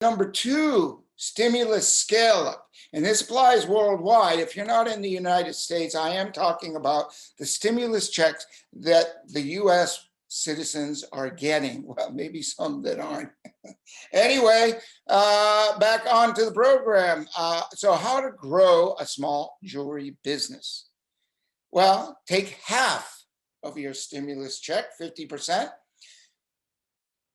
Number two, stimulus scale up. And this applies worldwide. If you're not in the United States, I am talking about the stimulus checks that the US citizens are getting. Well, maybe some that aren't. Anyway, back onto the program. So how to grow a small jewelry business. Well, take half of your stimulus check, 50%.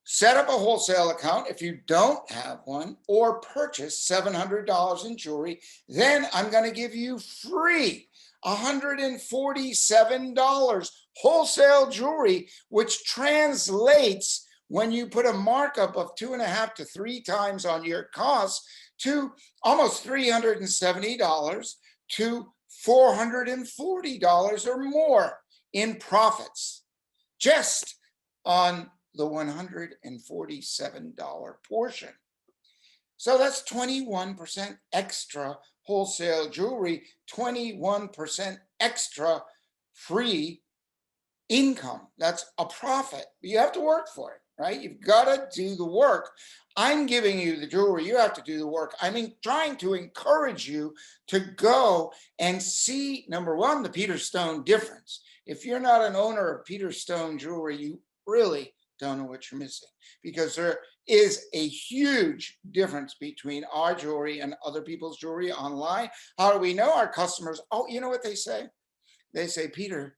Set up a wholesale account if you don't have one, or purchase $700 in jewelry. Then I'm going to give you free $147 wholesale jewelry, which translates, when you put a markup of 2.5 to 3 times on your costs, to almost $370 to $440 or more in profits, just on the $147 portion. So that's 21% extra wholesale jewelry, 21% extra free income. That's a profit. You have to work for it, right? You've got to do the work. I'm giving you the jewelry. You have to do the work. I'm trying to encourage you to go and see, number one, the Peter Stone difference. If you're not an owner of Peter Stone jewelry, you really don't know what you're missing, because there is a huge difference between our jewelry and other people's jewelry online. How do we know? Our customers, oh, you know what they say? They say, Peter,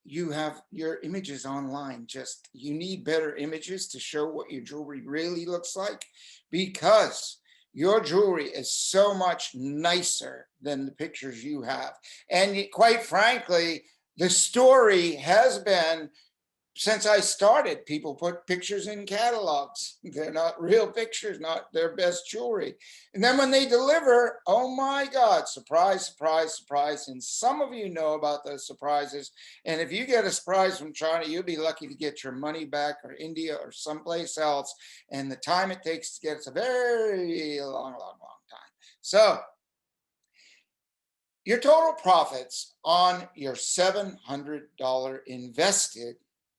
you have your images online. Just, you need better images to show what your jewelry really looks like, because your jewelry is so much nicer than the pictures you have. And quite frankly, the story has been, since I started, people put pictures in catalogs. They're not real pictures, not their best jewelry. And then when they deliver, oh my God, surprise, surprise, surprise. And some of you know about those surprises. And if you get a surprise from China, you'll be lucky to get your money back, or India or someplace else. And the time it takes to get it's a very long time. So your total profits on your $700 invested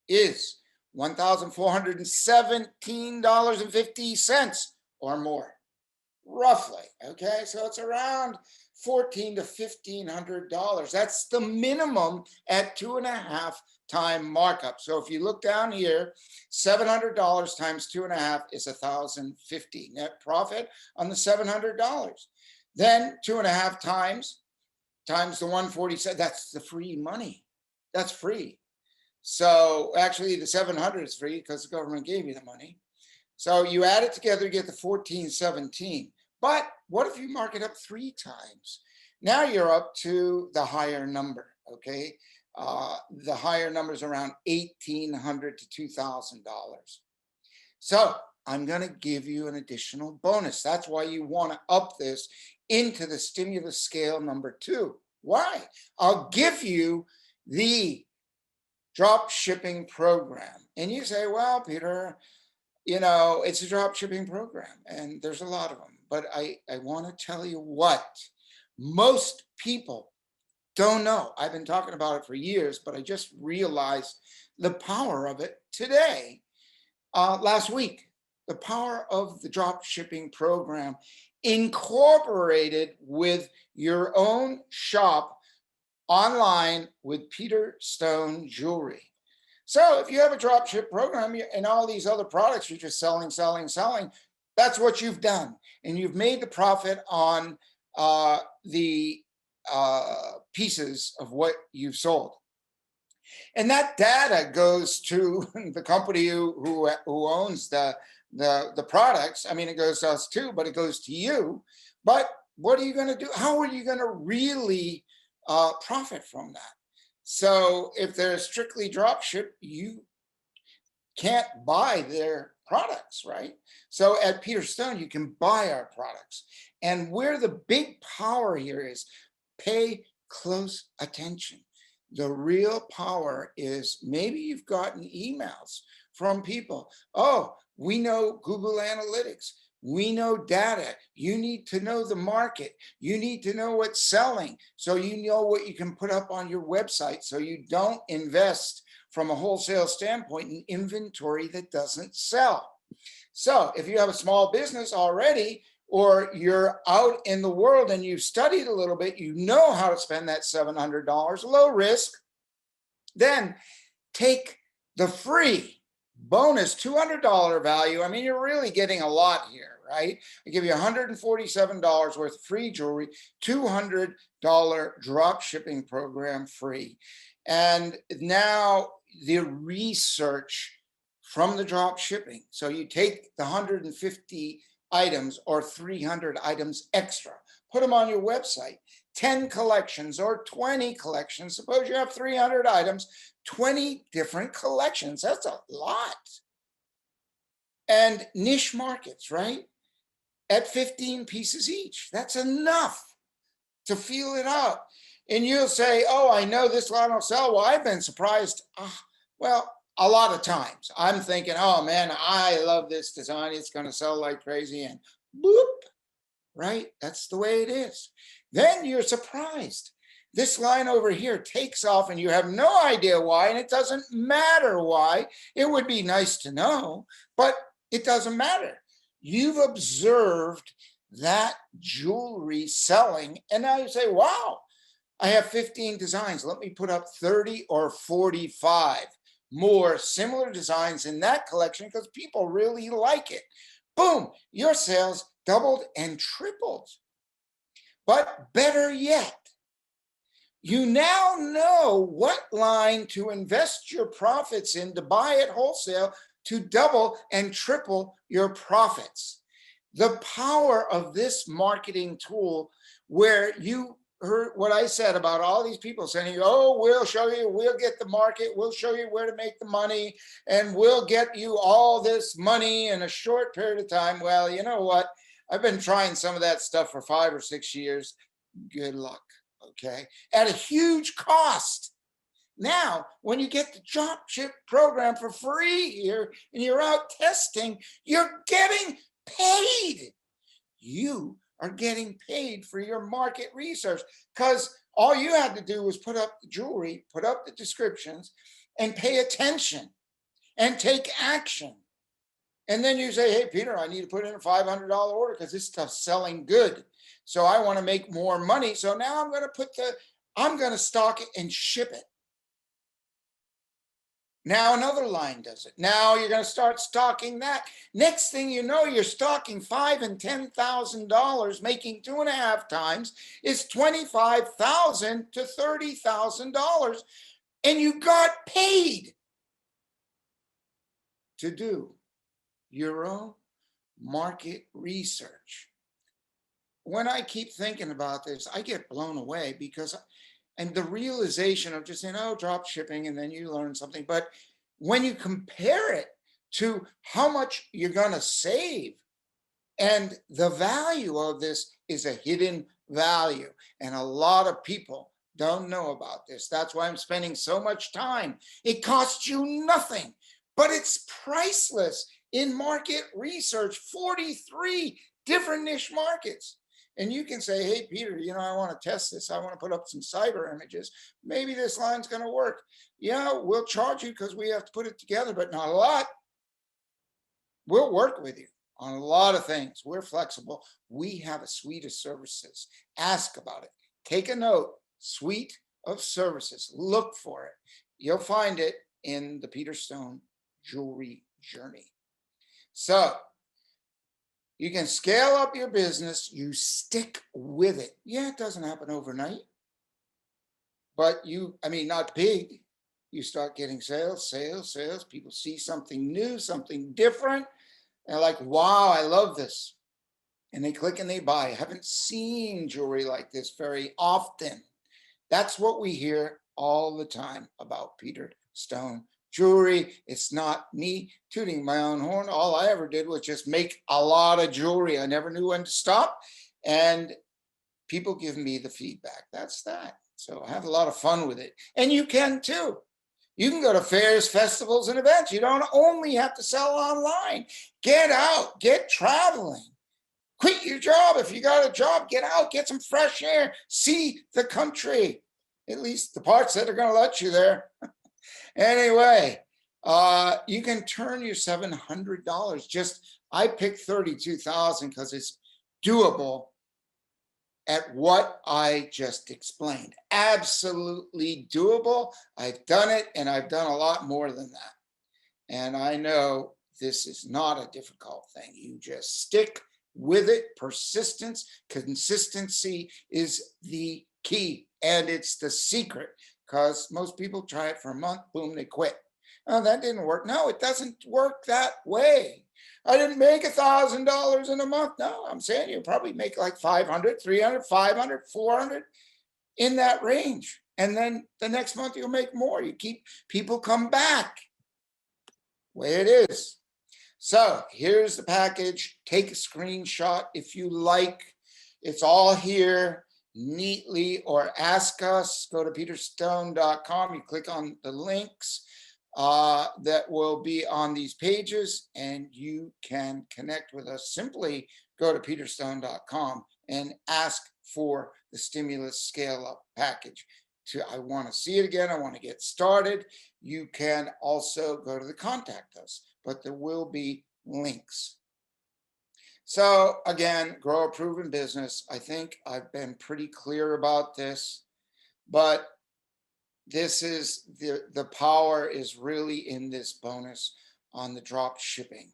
is $1,417.50 or more, roughly. Okay, so it's around $1,400 to $1,500. That's the minimum at 2.5 time markup. So if you look down here, $700 times 2.5 is $1,050 net profit on the $700. Then 2.5 times the 147, that's the free money. That's free. So actually the 700 is free because the government gave you the money. So you add it together, you get the 1417. But what if you mark it up 3 times? Now you're up to the higher number, okay? The higher number is around $1,800 to $2,000. So I'm gonna give you an additional bonus. That's why you wanna up this into the stimulus scale number 2. Why? I'll give you the drop shipping program. And you say, well, Peter, you know, it's a drop shipping program and there's a lot of them. But I want to tell you what most people don't know. I've been talking about it for years, but I just realized the power of it today, last week. The power of the drop shipping program incorporated with your own shop online with Peter Stone Jewelry. So if you have a drop ship program and all these other products you're just selling, that's what you've done. And you've made the profit on the pieces of what you've sold. And that data goes to the company who owns the products. I mean, it goes to us too, but it goes to you. But what are you going to do? How are you going to really profit from that? So if they're strictly drop ship, you can't buy their products, right? So at Peter Stone, you can buy our products. And where the big power here is, pay close attention. The real power is, maybe you've gotten emails from people. Oh, we know Google Analytics. We know data. You need to know the market. You need to know what's selling, so you know what you can put up on your website, so you don't invest from a wholesale standpoint in inventory that doesn't sell. So if you have a small business already, or you're out in the world and you've studied a little bit, you know how to spend that $700, low risk, then take the free bonus $200 value. I mean, you're really getting a lot here, right? I give you $147 worth of free jewelry, $200 drop shipping program free. And now the research from the drop shipping. So you take the 150 items or 300 items extra, put them on your website, 10 collections or 20 collections. Suppose you have 300 items, 20 different collections. That's a lot. And niche markets, right? At 15 pieces each. That's enough to feel it out. And you'll say, oh, I know this line will sell. Well, I've been surprised. Well, a lot of times I'm thinking, oh man, I love this design. It's going to sell like crazy. And boop, right? That's the way it is. Then you're surprised. This line over here takes off and you have no idea why, and it doesn't matter why. It would be nice to know, but it doesn't matter. You've observed that jewelry selling, and now you say, wow, I have 15 designs. Let me put up 30 or 45 more similar designs in that collection because people really like it. Boom, your sales doubled and tripled. But better yet, you now know what line to invest your profits in to buy at wholesale to double and triple your profits. The power of this marketing tool, where you heard what I said about all these people saying, oh, we'll show you, we'll get the market, we'll show you where to make the money, and we'll get you all this money in a short period of time. Well, you know what? I've been trying some of that stuff for 5 or 6 years. Good luck, okay? At a huge cost. Now, when you get the drop ship program for free here and you're out testing, you're getting paid. You are getting paid for your market research because all you had to do was put up the jewelry, put up the descriptions, and pay attention and take action. And then you say, hey, Peter, I need to put in a $500 order because this stuff's selling good. So I want to make more money. So now I'm going to stock it and ship it. Now another line does it. Now you're going to start stocking that. Next thing you know, you're stocking $5,000 and $10,000, making 2.5 times. It's $25,000 to $30,000, and you got paid to do your own market research. When I keep thinking about this, I get blown away because, and the realization of just saying, oh, drop shipping, and then you learn something. But when you compare it to how much you're going to save, and the value of this is a hidden value. And a lot of people don't know about this. That's why I'm spending so much time. It costs you nothing, but it's priceless in market research, 43 different niche markets. And you can say, hey, Peter, you know, I want to test this. I want to put up some cyber images. Maybe this line's going to work. Yeah, we'll charge you because we have to put it together, but not a lot. We'll work with you on a lot of things. We're flexible. We have a suite of services. Ask about it. Take a note. Suite of services. Look for it. You'll find it in the Peter Stone Jewelry Journey. So you can scale up your business. You stick with it. Yeah, it doesn't happen overnight. But not big. You start getting sales. People see something new, something different. They're like, wow, I love this. And they click and they buy. I haven't seen jewelry like this very often. That's what we hear all the time about Peter Stone Jewelry. It's not me tooting my own horn. All I ever did was just make a lot of jewelry. I never knew when to stop. And people give me the feedback. That's that. So I have a lot of fun with it. And you can too. You can go to fairs, festivals, and events. You don't only have to sell online. Get out, get traveling. Quit your job. If you got a job, get out, get some fresh air, see the country, at least the parts that are going to let you there. Anyway, You can turn your $700. Just I picked 32,000 because it's doable at what I just explained. Absolutely doable. I've done it, and I've done a lot more than that. And I know this is not a difficult thing. You just stick with it. Persistence, consistency is the key, and it's the secret, because most people try it for a month, boom, they quit. Oh, that didn't work. No, it doesn't work that way. I didn't make $1,000 in a month. No, I'm saying you probably make like 500, 300, 500, 400 in that range. And then the next month you'll make more. You keep, people come back. Way it is. So here's the package. Take a screenshot if you like. It's all here neatly, or ask us. Go to peterstone.com. You click on the links that will be on these pages, and you can connect with us. Simply go to peterstone.com and ask for the stimulus scale up package. I want to see it again. I want to get started. You can also go to the contact us, but there will be links. So again, grow a proven business. I think I've been pretty clear about this, but this is the power is really in this bonus on the drop shipping.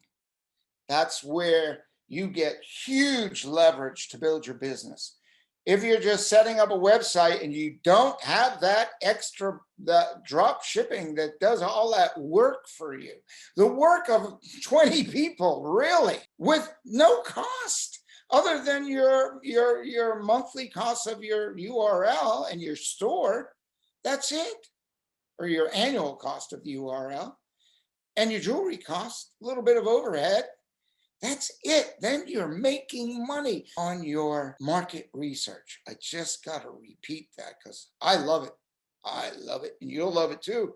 That's where you get huge leverage to build your business. If you're just setting up a website and you don't have that extra, that drop shipping that does all that work for you, the work of 20 people, really, with no cost other than your monthly cost of your URL and your store, that's it, or your annual cost of the URL and your jewelry cost, a little bit of overhead. That's it. Then you're making money on your market research. I just got to repeat that because I love it. I love it, and you'll love it too.